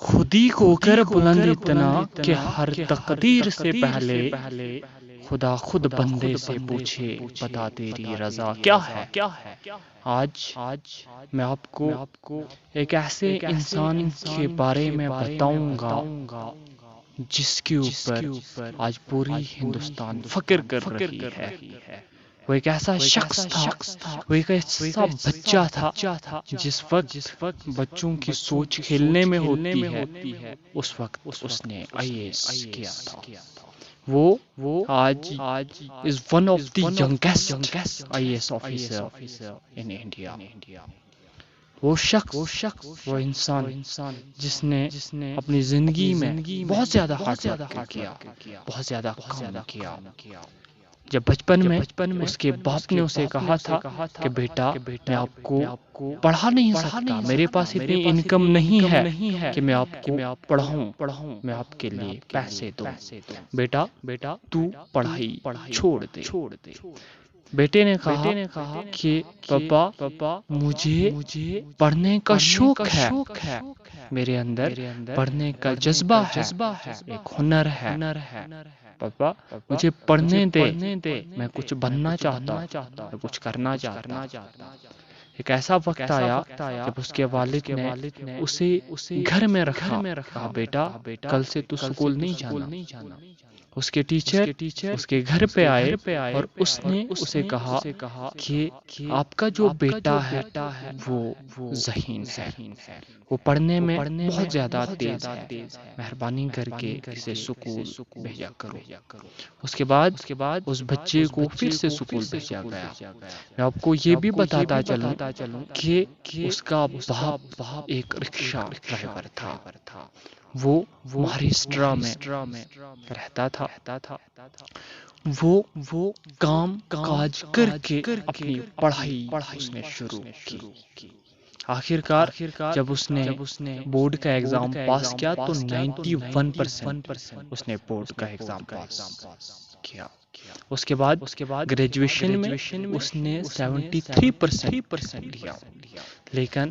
خودی کو کر بلند اتنا کہ ہر تقدیر سے پہلے خدا خود بندے سے پوچھے بتا تیری رضا کیا ہے۔ آج میں آپ کو ایک ایسے انسان کے بارے میں بتاؤں گا جس کے اوپر آج پوری ہندوستان فخر کر رہی ہے۔ وہ ایک ایسا شخص تھا، وہ ایک ایسا بچہ تھا جس وقت بچوں کی سوچ کھیلنے میں ہوتی ہے، اس وقت اس نے IAS کیا تھا۔ وہ آج is one of the youngest IAS officer in India۔ وہ شخص، وہ انسان جس نے اپنی زندگی میں بہت زیادہ ہارڈ ورک کیا، بہت زیادہ کام کیا۔ جب بچپن میں اس کے باپ نے اسے کہا تھا کہ بیٹا میں آپ کو پڑھا نہیں سکتا، میرے پاس اتنی انکم نہیں ہے کہ میں آپ کو پڑھاؤں، میں آپ کے لیے پیسے دوں، بیٹا تو پڑھائی چھوڑ دے۔ بیٹے نے کہا کہ پاپا مجھے پڑھنے کا شوق ہے، میرے اندر پڑھنے کا جذبہ ہے، ایک ہنر ہے، پاپا مجھے پڑھنے دے، میں کچھ بننا چاہتا ہوں، میں کچھ کرنا چاہتا ہوں۔ ایک ایسا وقت آیا جب اس کے والد نے اسے گھر میں رکھا، کہا بیٹا کل سے تو سکول نہیں جانا۔ اس کے ٹیچر اس کے گھر پہ آئے اور اس نے اسے کہا کہ آپ کا جو بیٹا ہے وہ ذہین ہے، وہ پڑھنے میں بہت زیادہ تیز ہے، مہربانی کر کے اسے سکول بھیجا کرو۔ اس کے بعد اس بچے کو پھر سے سکول بھیجا گیا۔ میں آپ کو یہ بھی بتاتا چلوں کہ اس کا باپ ایک رکشہ ڈرائیور تھا، وہ مہاراشٹر میں رہتا تھا۔ وہ کام کاج کر کے اپنی پڑھائی اس نے شروع کی۔ آخرکار جب اس نے بورڈ کا ایگزام پاس کیا تو 91% اس نے بورڈ کا ایگزام پاس کیا۔ اس کے بعد گریجویشن میں اس نے 73% لیا۔ لیکن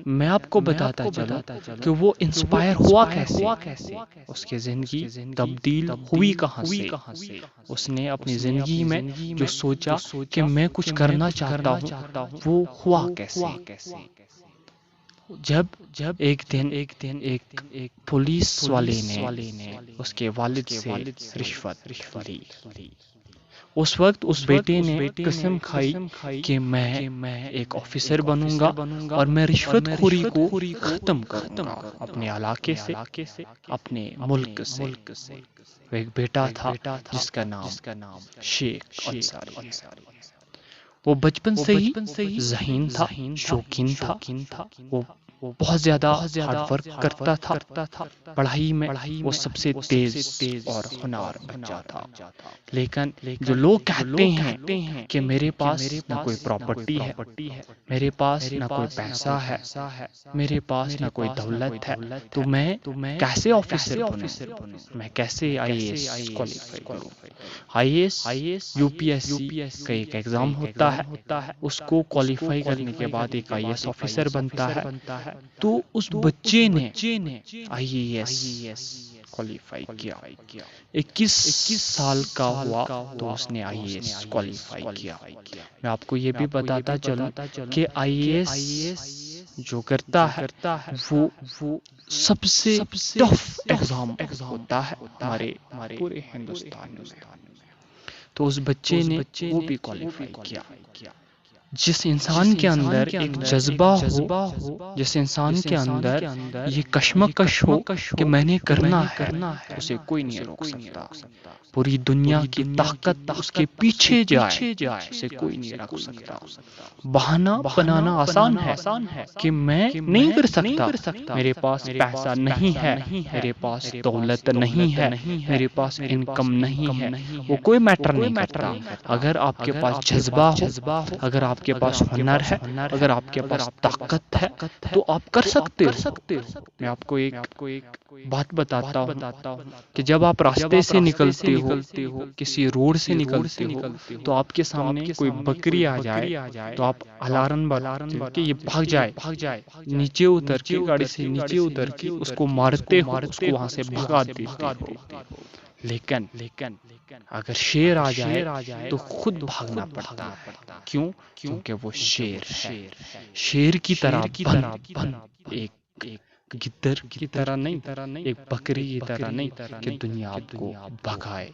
میں آپ کو بتاتا چلوں کہ وہ انسپائر ہوا کیسے، اس کی زندگی تبدیل ہوئی کہاں سے۔ اس نے اپنی زندگی میں جو سوچا کہ میں کچھ کرنا چاہتا ہوں وہ ہوا کیسے۔ جب ایک دن ایک پولیس والے نے اس کے والد سے رشوت لی، اس وقت اس بیٹے نے قسم کھائی کہ میں ایک آفیسر بنوں گا اور میں رشوت خوری کو ختم کروں گا اپنے علاقے سے، اپنے ملک سے۔ وہ ایک بیٹا تھا جس کا نام شیخ انصاری۔ وہ بچپن سے ہی ذہین تھا، شوقین تھا، وہ بہت زیادہ ہارڈ ورک کرتا تھا، پڑھائی میں وہ سب سے تیز اور ہونہار بچہ تھا۔ لیکن جو لوگ کہتے ہیں کہ میرے پاس نہ کوئی پراپرٹی ہے، میرے پاس نہ کوئی پیسہ ہے، میرے پاس نہ کوئی دولت ہے، تو میں کیسے آفیسر بنوں، میں کیسے IAS کوالیفائی کروں۔ IAS UPSC کا ایک ایگزام ہوتا ہے، اس کو کوالیفائی کرنے کے بعد ایک IAS آفیسر بنتا ہے۔ تو اس بچے نے IAS کوالیفائی کیا، 21 سال کا ہوا تو اس نے IAS کوالیفائی کیا۔ میں آپ کو یہ بھی بتاتا چلوں کہ IAS جو کرتا ہے وہ سب سے ٹف ایگزام ہوتا ہے ہمارے پورے ہندوستان میں۔ تو اس بچے نے وہ بھی کوالیفائی کیا۔ جس انسان کے اندر ایک جذبہ ہو، جس انسان کے اندر یہ کشمکش ہو کہ میں نے کرنا ہے، اسے کوئی نہیں روک سکتا۔ پوری دنیا کی طاقت اس کے پیچھے جائے، اسے کوئی نہیں روک سکتا۔ بہانہ بنانا آسان ہے کہ میں نہیں کر سکتا، میرے پاس پیسہ نہیں ہے، میرے پاس دولت نہیں ہے، میرے پاس انکم نہیں ہے، وہ کوئی میٹر نہیں کرتا۔ اگر آپ کے پاس جذبہ ہو، اگر آپ کے پاس ہنر ہے، اگر آپ کے پاس طاقت ہے تو آپ کر سکتے ہو۔ میں آپ کو ایک بات بتاتا ہوں کہ جب آپ راستے سے نکلتے ہو، کسی روڈ سے نکلتے ہو، تو آپ کے سامنے کوئی بکری آ جائے تو آپ الارم بلاتے ہو کہ یہ بھاگ جائے، نیچے اتر کے، گاڑی سے نیچے اتر کے اس کو مارتے ہو، اس کو وہاں سے بھگا دیتے ہو۔ لیکن اگر شیر آ جائے تو خود بھاگنا پڑتا ہے۔ کیوں؟ کیونکہ وہ شیر ہے۔ شیر کی طرح بند ایک گدر کی طرح نہیں، ایک بکری کی طرح نہیں کہ دنیا آپ کو بھگائے۔